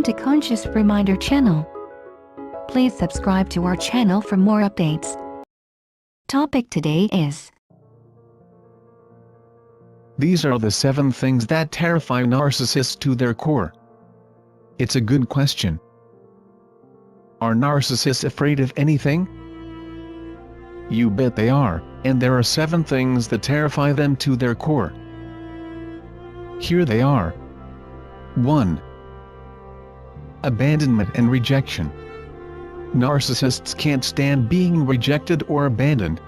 to Conscious Reminder channel. Please subscribe to our channel for more updates. Topic today is: these are the 7 things that terrify narcissists to their core. It's a good question. Are narcissists afraid of anything? You bet they are, and there are 7 things that terrify them to their core. Here they are. 1. Abandonment and rejection. Narcissists can't stand being rejected or abandoned.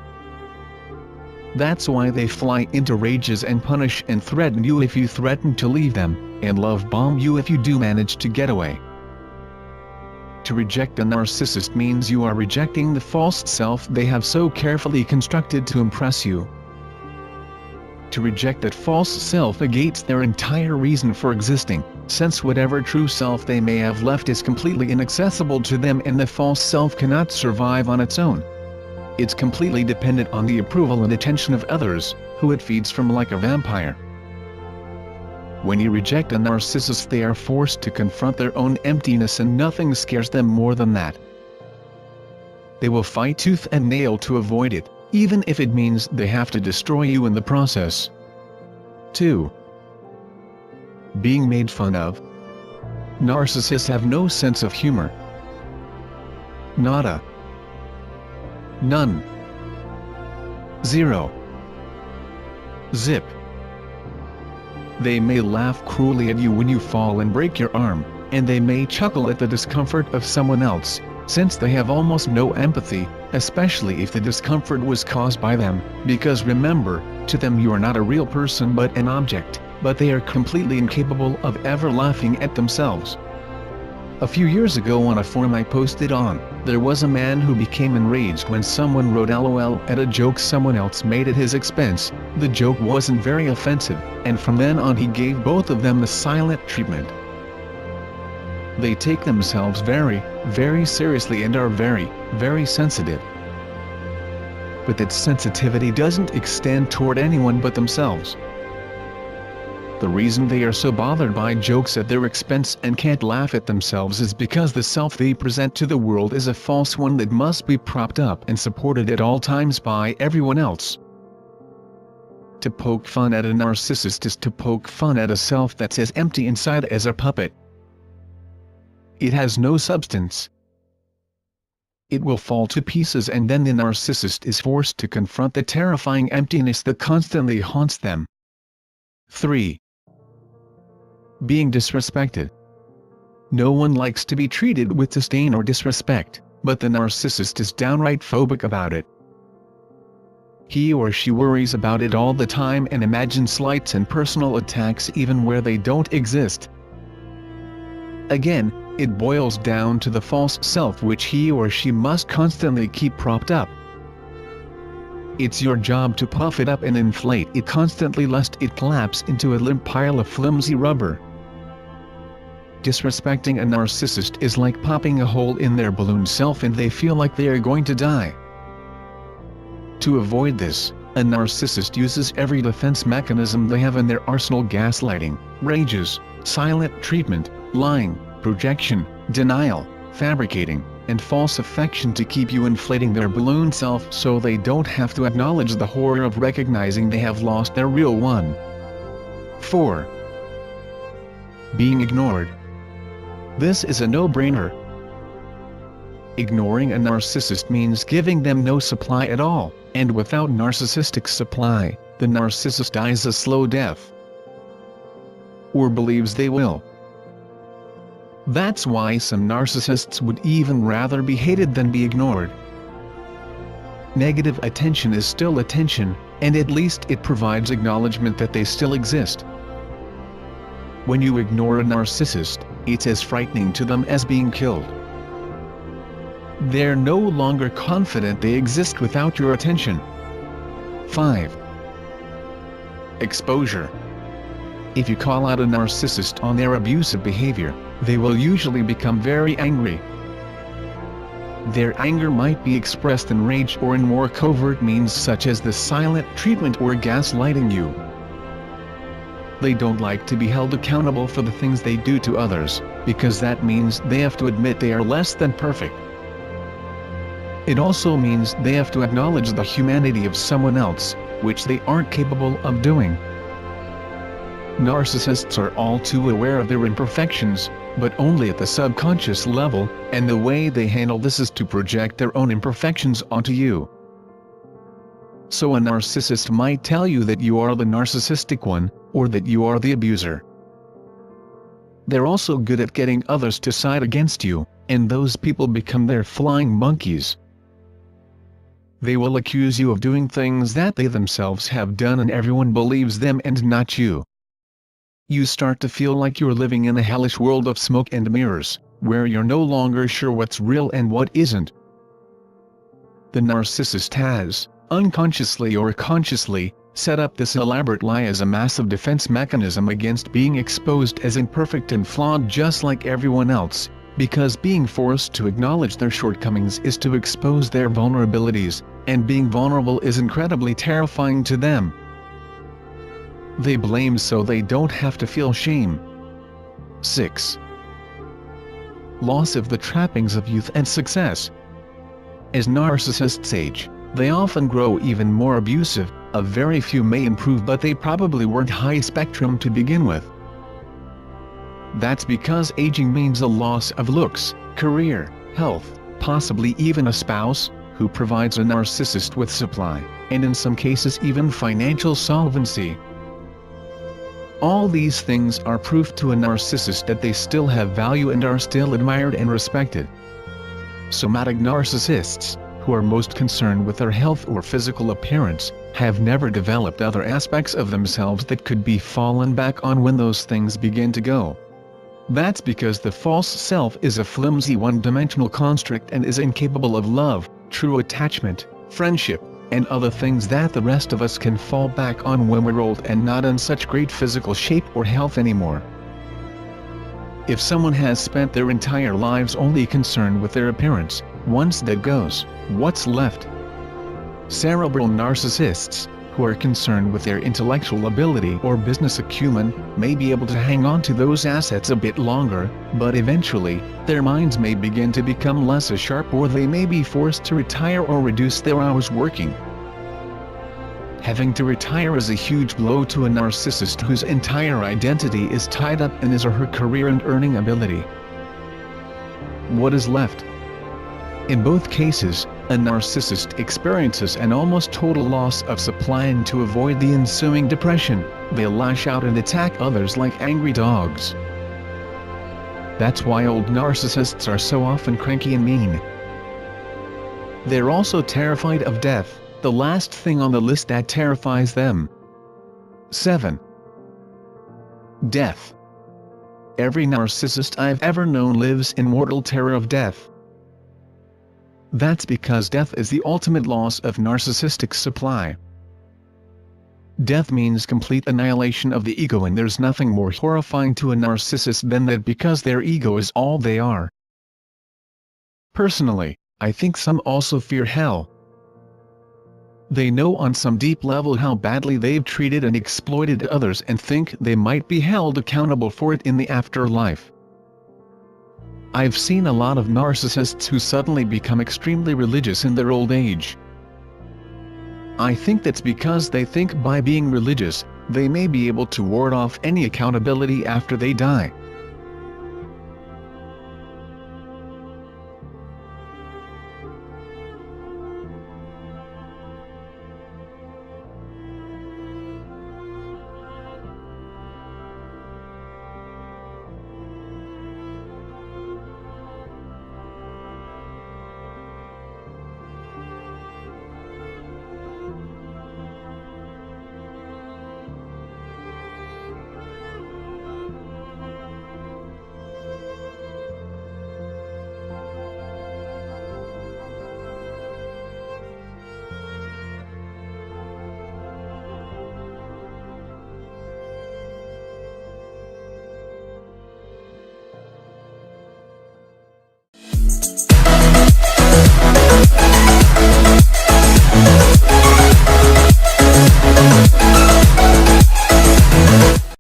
That's why they fly into rages and punish and threaten you if you threaten to leave them, and love bomb you if you do manage to get away. To reject a narcissist means you are rejecting the false self they have so carefully constructed to impress you. To reject that false self negates their entire reason for existing, since whatever true self they may have left is completely inaccessible to them and the false self cannot survive on its own. It's completely dependent on the approval and attention of others, who it feeds from like a vampire. When you reject a narcissist, they are forced to confront their own emptiness, and nothing scares them more than that. They will fight tooth and nail to avoid it, even if it means they have to destroy you in the process. 2. Being made fun of. Narcissists have no sense of humor. Nada. None. Zero. Zip. They may laugh cruelly at you when you fall and break your arm, and they may chuckle at the discomfort of someone else, since they have almost no empathy, especially if the discomfort was caused by them, because remember, to them you are not a real person but an object, but they are completely incapable of ever laughing at themselves. A few years ago on a forum I posted on, there was a man who became enraged when someone wrote LOL at a joke someone else made at his expense. The joke wasn't very offensive, and from then on he gave both of them the silent treatment. They take themselves very, very seriously and are very, very sensitive. But that sensitivity doesn't extend toward anyone but themselves. The reason they are so bothered by jokes at their expense and can't laugh at themselves is because the self they present to the world is a false one that must be propped up and supported at all times by everyone else. To poke fun at a narcissist is to poke fun at a self that's as empty inside as a puppet. It has no substance. It will fall to pieces, and then the narcissist is forced to confront the terrifying emptiness that constantly haunts them. 3. Being disrespected. No one likes to be treated with disdain or disrespect, but the narcissist is downright phobic about it. He or she worries about it all the time and imagines slights and personal attacks even where they don't exist. Again, it boils down to the false self which he or she must constantly keep propped up. It's your job to puff it up and inflate it constantly lest it collapse into a limp pile of flimsy rubber. Disrespecting a narcissist is like popping a hole in their balloon self and they feel like they are going to die. To avoid this, a narcissist uses every defense mechanism they have in their arsenal: gaslighting, rages, silent treatment, lying, projection, denial, fabricating, and false affection to keep you inflating their balloon self so they don't have to acknowledge the horror of recognizing they have lost their real one. 4. Being ignored. This is a no-brainer. Ignoring a narcissist means giving them no supply at all, and without narcissistic supply, the narcissist dies a slow death. Or believes they will. That's why some narcissists would even rather be hated than be ignored. Negative attention is still attention, and at least it provides acknowledgement that they still exist. When you ignore a narcissist, it's as frightening to them as being killed. They're no longer confident they exist without your attention. 5. Exposure. If you call out a narcissist on their abusive behavior, they will usually become very angry. Their anger might be expressed in rage or in more covert means such as the silent treatment or gaslighting you. They don't like to be held accountable for the things they do to others, because that means they have to admit they are less than perfect. It also means they have to acknowledge the humanity of someone else, which they aren't capable of doing. Narcissists are all too aware of their imperfections, but only at the subconscious level, and the way they handle this is to project their own imperfections onto you. So a narcissist might tell you that you are the narcissistic one, or that you are the abuser. They're also good at getting others to side against you, and those people become their flying monkeys. They will accuse you of doing things that they themselves have done and everyone believes them and not you. You start to feel like you're living in a hellish world of smoke and mirrors, where you're no longer sure what's real and what isn't. The narcissist has, unconsciously or consciously, set up this elaborate lie as a massive defense mechanism against being exposed as imperfect and flawed just like everyone else, because being forced to acknowledge their shortcomings is to expose their vulnerabilities, and being vulnerable is incredibly terrifying to them. They blame so they don't have to feel shame. 6. Loss of the trappings of youth and success. As narcissists age, they often grow even more abusive. A very few may improve, but they probably weren't high spectrum to begin with. That's because aging means a loss of looks, career, health, possibly even a spouse, who provides a narcissist with supply, and in some cases even financial solvency. All these things are proof to a narcissist that they still have value and are still admired and respected. Somatic narcissists, who are most concerned with their health or physical appearance, have never developed other aspects of themselves that could be fallen back on when those things begin to go. That's because the false self is a flimsy one-dimensional construct and is incapable of love, true attachment, friendship, and other things that the rest of us can fall back on when we're old and not in such great physical shape or health anymore. If someone has spent their entire lives only concerned with their appearance, once that goes, what's left? Cerebral narcissists, who are concerned with their intellectual ability or business acumen, may be able to hang on to those assets a bit longer, but eventually, their minds may begin to become less as sharp, or they may be forced to retire or reduce their hours working. Having to retire is a huge blow to a narcissist whose entire identity is tied up in his or her career and earning ability. What is left? In both cases, a narcissist experiences an almost total loss of supply, and to avoid the ensuing depression, they'll lash out and attack others like angry dogs. That's why old narcissists are so often cranky and mean. They're also terrified of death, the last thing on the list that terrifies them. 7. Death. Every narcissist I've ever known lives in mortal terror of death. That's because death is the ultimate loss of narcissistic supply. Death means complete annihilation of the ego, and there's nothing more horrifying to a narcissist than that, because their ego is all they are. Personally, I think some also fear hell. They know on some deep level how badly they've treated and exploited others and think they might be held accountable for it in the afterlife. I've seen a lot of narcissists who suddenly become extremely religious in their old age. I think that's because they think by being religious, they may be able to ward off any accountability after they die.